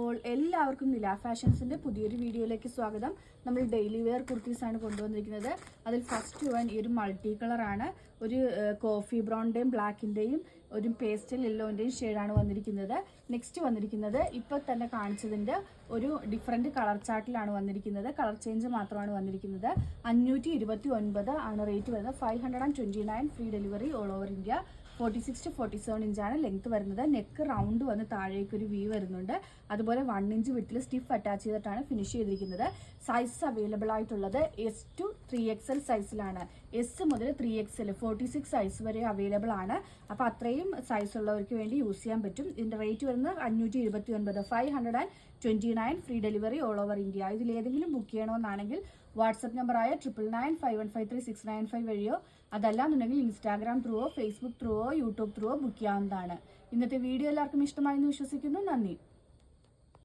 അപ്പോൾ എല്ലാവർക്കും നില ഫാഷൻസിന്റെ പുതിയൊരു വീഡിയോയിലേക്ക് സ്വാഗതം. നമ്മൾ ഡെയിലി വെയർ കുർത്തീസ് ആണ് കൊണ്ടുവന്നിരിക്കുന്നത്. അതിൽ ഫസ്റ്റ് വൺ ഈ ഒരു മൾട്ടി കളർ ആണ്. ഒരു കോഫി ബ്രൗണിന്റെയും ബ്ലാക്കിന്റെയും ഒരു പേസ്റ്റൽ യെല്ലോന്റെയും ഷെയ്ഡാണ് വന്നിരിക്കുന്നത്. നെക്സ്റ്റ് വന്നിരിക്കുന്നത് ഇപ്പോൾ തന്നെ കാണിച്ചതിന്റെ ഒരു ഡിഫറെന്റ് കളർ ചാർട്ടിലാണ് വന്നിരിക്കുന്നത്. കളർ ചേഞ്ച് മാത്രമാണ് വന്നിരിക്കുന്നത്. 529 ആണ് റേറ്റ് വരുന്നത്. 529 free delivery all over India. 46 to 47 ഇഞ്ചാണ് ലെങ്ത് വരുന്നത്. നെക്ക് റൗണ്ട് വന്ന് താഴേക്ക് ഒരു വി വരുന്നുണ്ട്. അതുപോലെ 1 ഇഞ്ച് വിട്ടിൽ സ്റ്റിഫ് അറ്റാച്ച് ചെയ്തിട്ടാണ് ഫിനിഷ് ചെയ്തിരിക്കുന്നത്. സൈസ് അവൈലബിൾ ആയിട്ടുള്ളത് S to 3XL സൈസിലാണ്. S മുതൽ 3XL 46 സൈസ് വരെ അവൈലബിൾ ആണ്. അപ്പോൾ അത്രയും സൈസ് ഉള്ളവർക്ക് വേണ്ടി യൂസ് ചെയ്യാൻ പറ്റും. ഇതിന്റെ റേറ്റ് വരുന്നത് 529, 529 free delivery all over India. ഇതിലേതെങ്കിലും ബുക്ക് ചെയ്യണമെന്നാണെങ്കിൽ വാട്സപ്പ് നമ്പറായ 9951536995 വഴിയോ അതല്ലാന്നുണ്ടെങ്കിൽ ഇൻസ്റ്റാഗ്രാം ത്രൂവോ ഫേസ്ബുക്ക് ത്രൂവോ യൂട്യൂബ് ത്രൂവോ ബുക്ക് ചെയ്യാവുന്നതാണ്. ഇന്നത്തെ വീഡിയോ എല്ലാവർക്കും ഇഷ്ടമായെന്ന് വിശ്വസിക്കുന്നു. നന്ദി.